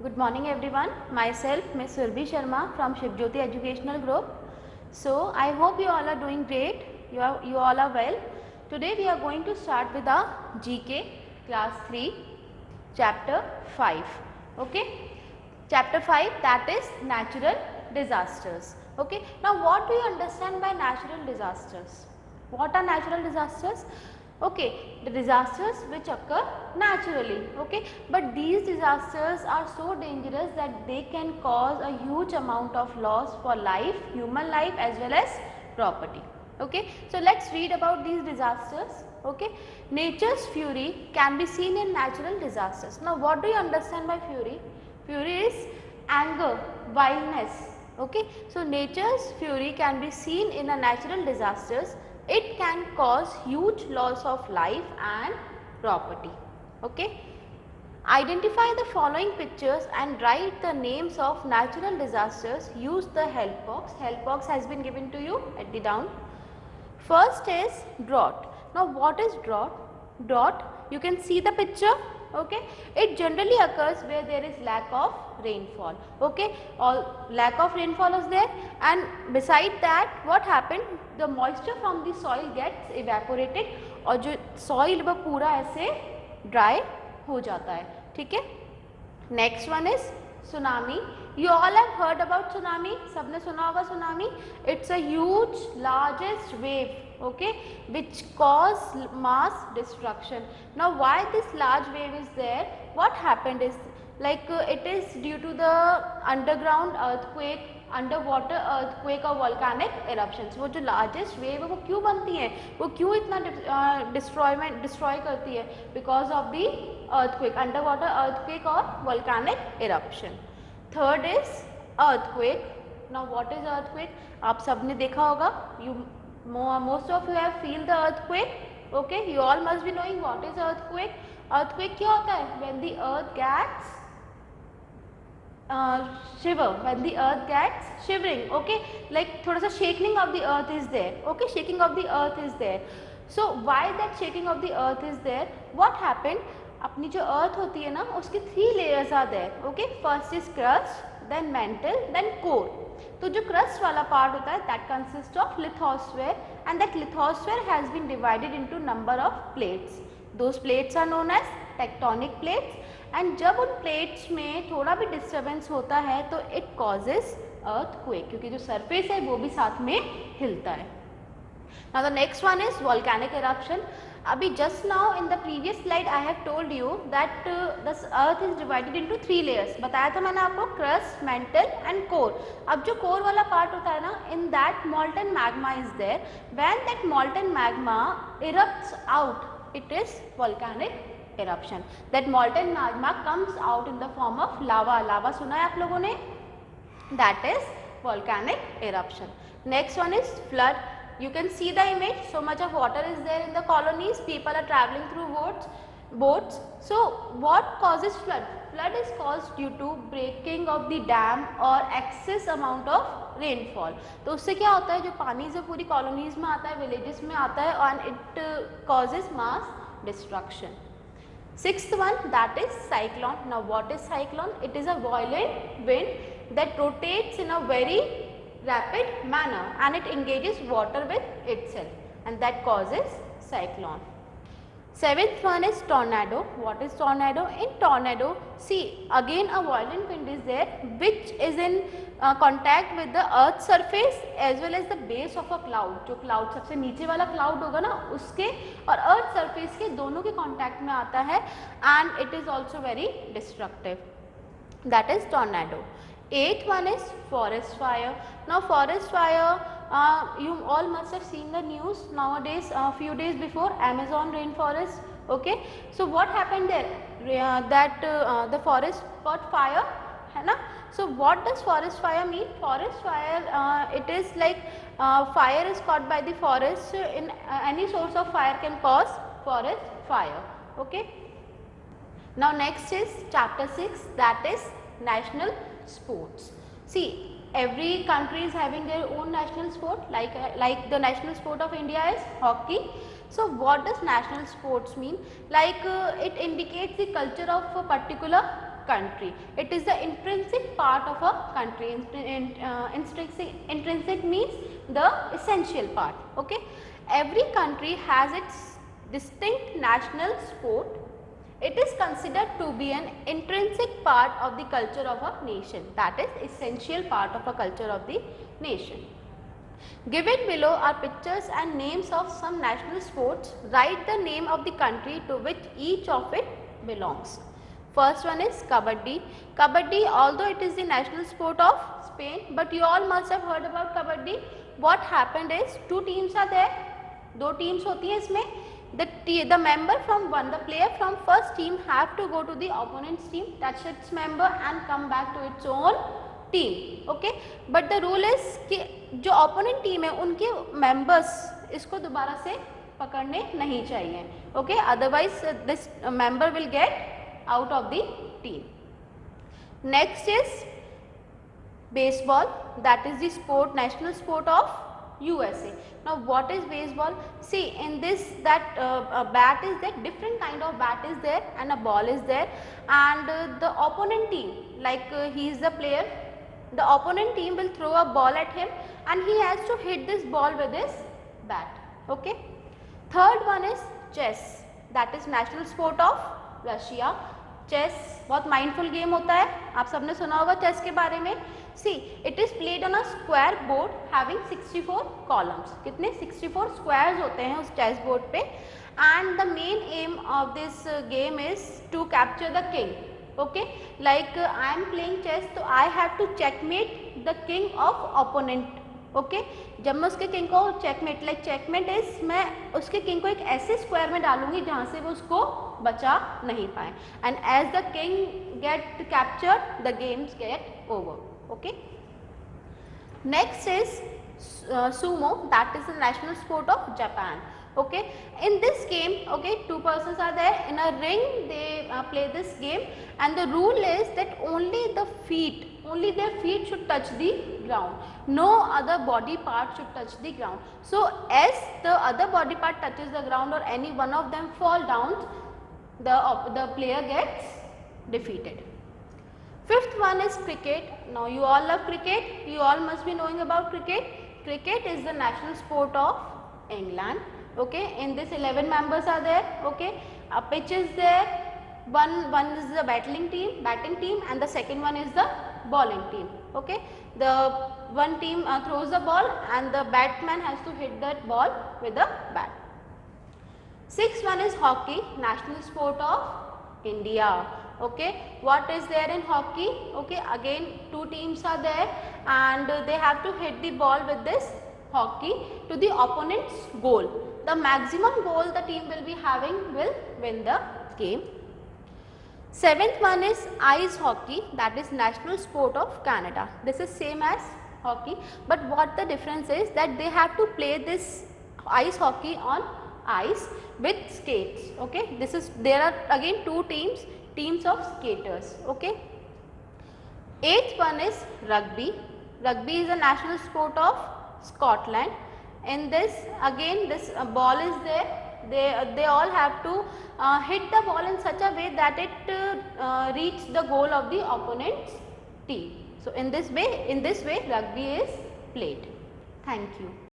Good morning everyone. Myself Ms. Surbhi Sharma from Shivjyoti Educational Group. So I hope you all are doing great. You all are well. Today we are going to start with our GK class 3 chapter 5. Okay. Chapter 5, that is natural disasters. Okay. Now what do you understand by natural disasters? What are natural disasters? Okay, the disasters which occur naturally, okay, but these disasters are so dangerous that they can cause a huge amount of loss for life, human life as well as property. Okay, so let's read about these disasters. Okay, nature's fury can be seen in natural disasters. Now what do you understand by fury? Fury is anger, wildness. Okay, so nature's fury can be seen in a natural disasters. It can cause huge loss of life and property. Okay. Identify the following pictures and write the names of natural disasters. Use the help box. Help box has been given to you at the down. First is drought. Now what is drought? Drought, you can see the picture. Okay, it generally occurs where there is lack of rainfall. Okay, all lack of rainfall is there, and beside that what happened, the moisture from the soil gets evaporated और जो soil वो पूरा ऐसे dry हो जाता है. ठीक है. Next one is tsunami. You all have heard about tsunami. सबने सुना होगा tsunami. It's a huge, largest wave, okay, which cause mass destruction. Now, why this large wave is there? What happened is like it is due to the underground earthquake, under earthquake और volcanic eruptions. वो जो largest wave है वो क्यों बनती है, वो क्यों इतना डिस्ट्रॉय करती है? Because of the earthquake, underwater earthquake or volcanic eruption. Third is earthquake. Now what is earthquake? आप सबने देखा होगा. You most of you have feel the earthquake. Okay, you all must be knowing what is earthquake. Earthquake क्या होता है? When the earth gets shiver, when the earth gets shivering. Okay, like थोड़ा सा shaking of the earth is there. Okay, shaking of the earth is there. So why that shaking of the earth is there? What happened? अपनी जो अर्थ होती है ना उसकी 3 layers are there. Okay, first is crust, then mantle, then core. तो जो crust वाला part होता है that consists of lithosphere, and that lithosphere has been divided into number of plates. Those plates are known as tectonic plates, and जब उन plates में थोड़ा भी disturbance होता है तो it causes earthquake, क्योंकि जो surface है वो भी साथ में हिलता है. Now the next one is volcanic eruption. अभी just now in the previous slide I have told you that the earth is divided into 3 layers. बताया था मैंने आपको crust, mantle and core. अब जो core वाला part होता है ना, in that molten magma is there. When that molten magma erupts out, it is volcanic eruption. That molten magma comes out in the form of lava. Lava सुना है आप लोगों ने? That is volcanic eruption. Next one is flood. You can see the image, so much of water is there in the colonies, people are traveling through boats. So what causes flood? Flood is caused due to breaking of the dam or excess amount of rainfall. तो उससे क्या होता है, जो पानी से पूरी colonies में आता है, villages में आता है, and it causes mass destruction. Sixth one, that is cyclone. Now what is cyclone? It is a violent wind that rotates in a very rapid manner and it engages water with itself, and that causes cyclone. Seventh one is tornado. What is tornado? In tornado, see again a violent wind is there which is in contact with the earth surface as well as the base of a cloud. जो cloud सबसे नीचे वाला cloud होगा ना उसके और earth surface के दोनों के contact में आता है, and it is also very destructive. That is tornado. Eighth one is forest fire. Now forest fire, you all must have seen the news nowadays, a few days before, Amazon rainforest. Okay, so what happened there? That the forest caught fire, है ना? So what does forest fire mean? Forest fire, it is like fire is caught by the forest. In any source of fire can cause forest fire. Okay. Now next is chapter 6, that is national sports. See, every country is having their own national sport, like the national sport of India is hockey. So what does national sports mean? Like it indicates the culture of a particular country. It is the intrinsic part of a country. Intrinsic means the essential part. Okay. Every country has its distinct national sport. It is considered to be an intrinsic part of the culture of a nation, that is essential part of a culture of the nation. Given below are pictures and names of some national sports. Write the name of the country to which each of it belongs. First one is Kabaddi. Kabaddi, although it is the national sport of Spain, but you all must have heard about Kabaddi. What happened is, two teams are there, दो teams होती है इसमें. The member from one, the player from first team have to go to the opponent's team, touch its member and come back to its own team. Okay, but the rule is कि जो opponent team है उनके members इसको दोबारा से पकड़ने नहीं चाहिए. Okay, otherwise this member will get out of the team. Next is baseball, that is the sport, national sport of USA. Now what is baseball? See, in this that a bat is there, different kind of bat is there and a ball is there, and the opponent team, like he is the player, the opponent team will throw a ball at him and he has to hit this ball with his bat. Okay. Third one is chess, that is national sport of Russia. Chess बहुत mindful game होता है, आप सबने सुना होगा chess के बारे में. See, it is played on a square board having 64 columns. कितने 64 स्क्वायर्स होते हैं उस चेस बोर्ड पे. And the main aim of this game is to capture the king. Okay, like I am playing chess, तो I have to checkmate the king of opponent. Okay, जब मैं उसके king को checkmate, like checkmate is मैं उसके king को एक ऐसे स्क्वायर में डालूंगी जहां से वो उसको बचा नहीं पाए. And as the king get captured the games get over. Okay, next is sumo, that is the national sport of Japan. Okay, in this game, okay, two persons are there in a ring, they play this game, and the rule is that only their feet should touch the ground, no other body part should touch the ground. So as the other body part touches the ground or any one of them fall down, the player gets defeated. Fifth one is cricket. Now you all love cricket, you all must be knowing about cricket. Cricket is the national sport of England. Okay, in this 11 members are there. Okay, a pitch is there, one is the batting team and the second one is the bowling team. Okay, the one team throws the ball and the batsman has to hit that ball with the bat. Sixth one is hockey, national sport of India. Okay, what is there in hockey? Okay, again two teams are there and they have to hit the ball with this hockey to the opponent's goal. The maximum goal the team will be having will win the game. Seventh one is ice hockey, that is national sport of Canada. This is same as hockey, but what the difference is that they have to play this ice hockey on ice with skates. Okay, this is, there are again two teams of skaters. Okay. Eighth one is rugby. Rugby is a national sport of Scotland. In this, again this ball is there, they all have to hit the ball in such a way that it reach the goal of the opponent's team. So in this way rugby is played. Thank you.